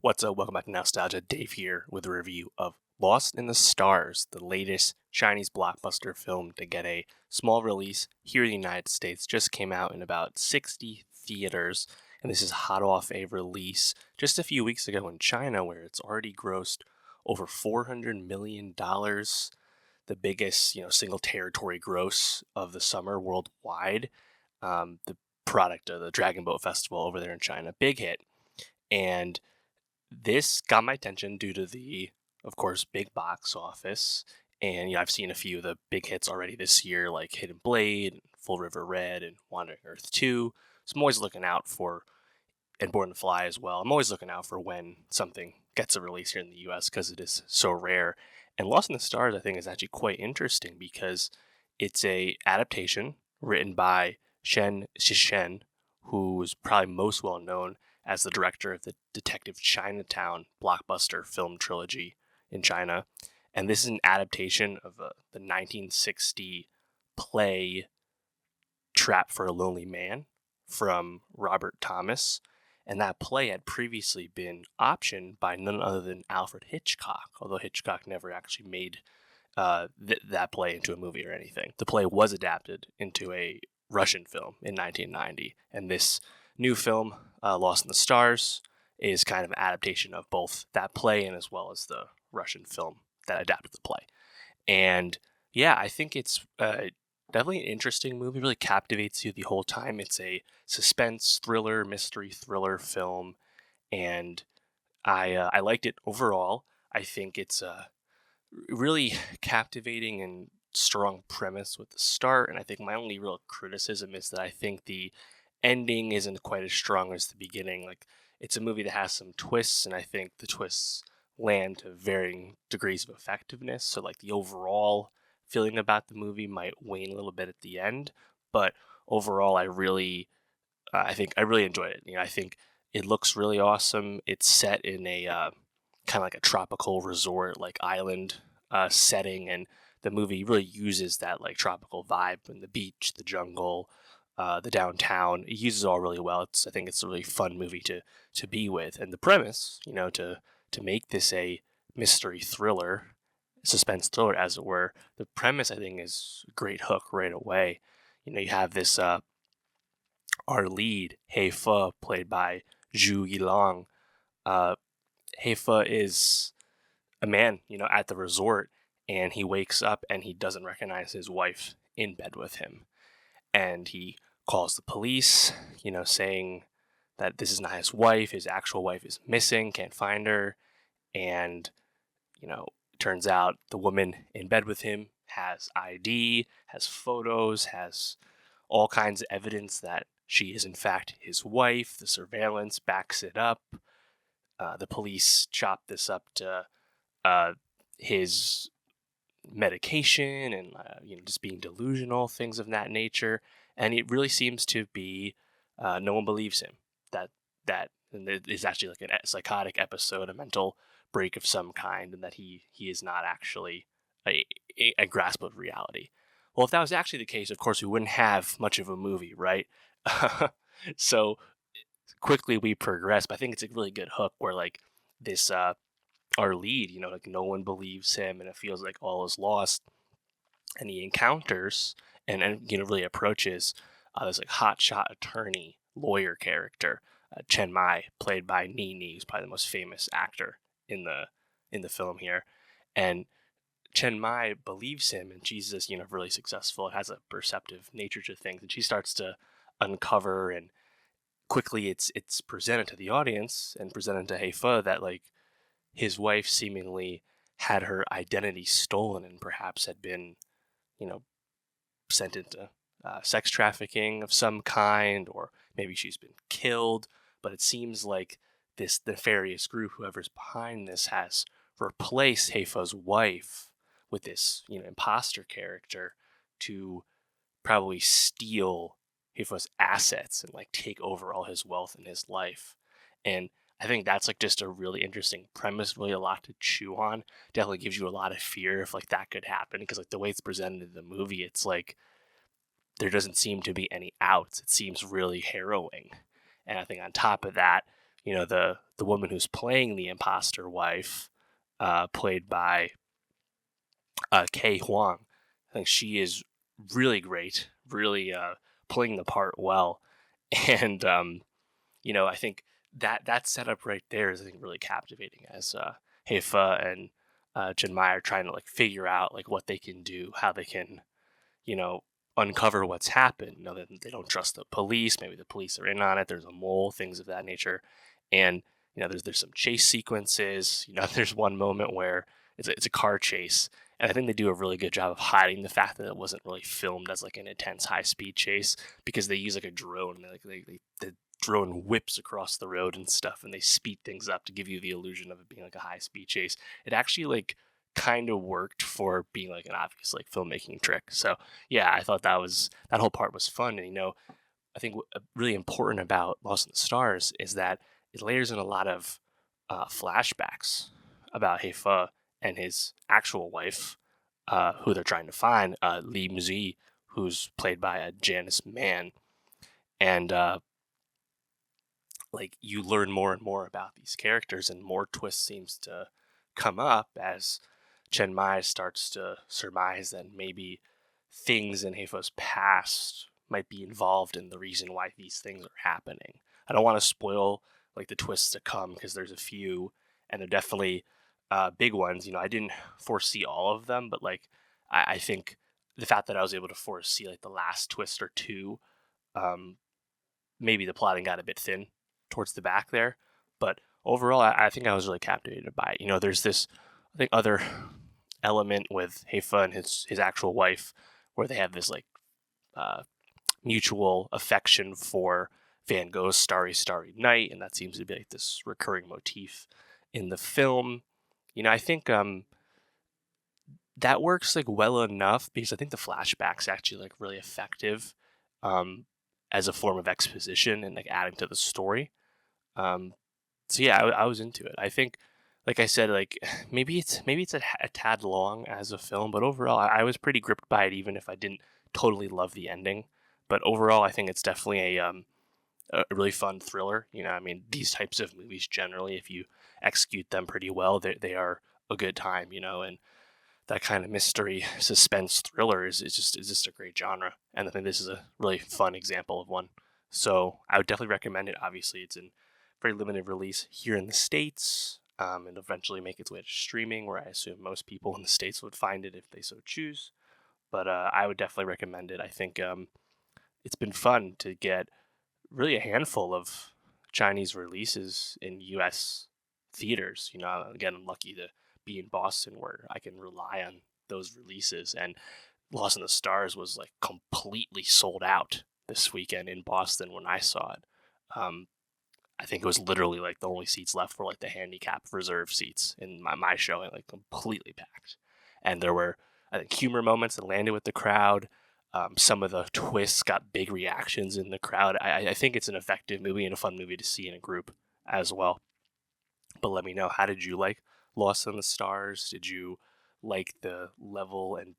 What's up? Welcome back to Nowstalgia. Dave here with a review of Lost in the Stars, the latest Chinese blockbuster film to get a small release here in the United States. Just came out in about 60 theaters, and this is hot off a release just a few weeks ago in China, where it's already grossed over $400 million, the biggest single territory gross of the summer worldwide. The product of the Dragon Boat Festival over there in China, big hit, and this got my attention due to the, of course, big box office. And I've seen a few of the big hits already this year, like Hidden Blade, Full River Red, and Wandering Earth 2. So I'm always looking out for, and Born to Fly as well. I'm always looking out for when something gets a release here in the US because it is so rare. And Lost in the Stars, I think, is actually quite interesting because it's a adaptation written by Chen Zhishen, who is probably most well known as the director of the Detective Chinatown blockbuster film trilogy in China. And this is an adaptation of the 1960 play Trap for a Lonely Man from Robert Thomas. And that play had previously been optioned by none other than Alfred Hitchcock, although Hitchcock never actually made that play into a movie or anything. The play was adapted into a Russian film in 1990, and this new film, Lost in the Stars, is kind of an adaptation of both that play and as well as the Russian film that adapted the play. And yeah, I think it's definitely an interesting movie. Really captivates you the whole time. It's a suspense thriller, mystery thriller film, and I liked it overall. I think it's a really captivating and strong premise with the start, and I think my only real criticism is that I think the ending isn't quite as strong as the beginning. Like, it's a movie that has some twists, and I think the twists land to varying degrees of effectiveness. So, like, the overall feeling about the movie might wane a little bit at the end, but overall, I think I really enjoyed it. I think it looks really awesome. It's set in a kind of like a tropical resort, like island setting, and the movie really uses that like tropical vibe and the beach, the jungle, the downtown. It uses it all really well. I think it's a really fun movie to be with, and the premise, to make this a mystery thriller, suspense thriller, as it were. The premise, I think, is a great hook right away. You have this our lead, He Fe, played by Zhu Yilong. He Fe is a man, at the resort, and he wakes up and he doesn't recognize his wife in bed with him. And he calls the police, saying that this is not his wife. His actual wife is missing, can't find her. And, it turns out the woman in bed with him has ID, has photos, has all kinds of evidence that she is in fact his wife. The surveillance backs it up. The police chop this up to his medication and just being delusional, things of that nature. And it really seems to be no one believes him that and it is actually like a psychotic episode, a mental break of some kind, and that he is not actually a grasp of reality. Well, if that was actually the case, of course we wouldn't have much of a movie, right? So quickly we progress, but I think it's a really good hook where like this our lead, like no one believes him and it feels like all is lost, and he encounters and really approaches this like hotshot attorney lawyer character, Chen Mai, played by Nini, who's probably the most famous actor in the film here. And Chen Mai believes him, and she's this really successful, has a perceptive nature to things, and she starts to uncover, and quickly it's presented to the audience and presented to He Fe that like his wife seemingly had her identity stolen and perhaps had been, sent into sex trafficking of some kind, or maybe she's been killed. But it seems like this nefarious group, whoever's behind this, has replaced He Fe's wife with this, imposter character to probably steal He Fe's assets and like take over all his wealth in his life. And I think that's like just a really interesting premise, really a lot to chew on. Definitely gives you a lot of fear if like that could happen, because like the way it's presented in the movie, it's like there doesn't seem to be any outs. It seems really harrowing. And I think on top of that, the woman who's playing the imposter wife, played by Kei Huang. I think she is really great, really playing the part well, and I think that setup right there is, I think, really captivating as He and Chen Mai are trying to like figure out like what they can do, how they can, you know, uncover what's happened. That they don't trust the police. Maybe the police are in on it. There's a mole, things of that nature, and there's some chase sequences. There's one moment where it's a car chase, and I think they do a really good job of hiding the fact that it wasn't really filmed as like an intense high speed chase, because they use like a drone, and the drone whips across the road and stuff, and they speed things up to give you the illusion of it being like a high speed chase. It actually like kind of worked for being like an obvious like filmmaking trick. So yeah, I thought that whole part was fun. And I think really important about Lost in the Stars is that it layers in a lot of flashbacks about Heifa and his actual wife, who they're trying to find, Li Muzi, who's played by Janice Mann. And like you learn more and more about these characters, and more twist seems to come up as Chen Mai starts to surmise that maybe things in Heifa's past might be involved in the reason why these things are happening. I don't want to spoil like the twists to come, because there's a few, and they're definitely big ones. I didn't foresee all of them, but like I think the fact that I was able to foresee like the last twist or two, maybe the plotting got a bit thin towards the back there, but overall, I think I was really captivated by it. There's this, I think, other element with Heifa and his actual wife, where they have this like mutual affection for Van Gogh's Starry Starry Night, and that seems to be like this recurring motif in the film. I think that works like well enough, because I think the flashbacks actually like really effective as a form of exposition and like adding to the story. So yeah, I was into it. I think, like I said, like maybe it's a tad long as a film, but overall, I was pretty gripped by it, even if I didn't totally love the ending. But overall, I think it's definitely a really fun thriller. I mean, these types of movies generally, if you execute them pretty well, they are a good time. And that kind of mystery suspense thriller is just a great genre, and I think this is a really fun example of one. So I would definitely recommend it. Obviously, it's in very limited release here in the States, and eventually make its way to streaming, where I assume most people in the States would find it if they so choose. But I would definitely recommend it. I think it's been fun to get really a handful of Chinese releases in U.S. theaters. Again, I'm lucky to be in Boston, where I can rely on those releases. And Lost in the Stars was like completely sold out this weekend in Boston when I saw it. I think it was literally like the only seats left were like the handicap reserve seats in my showing, like completely packed. And there were, I think, humor moments that landed with the crowd. Some of the twists got big reactions in the crowd. I think it's an effective movie and a fun movie to see in a group as well. But let me know, how did you like Lost in the Stars? Did you like the level and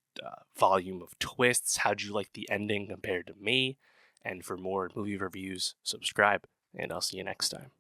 volume of twists? How'd you like the ending compared to me? And for more movie reviews, subscribe, and I'll see you next time.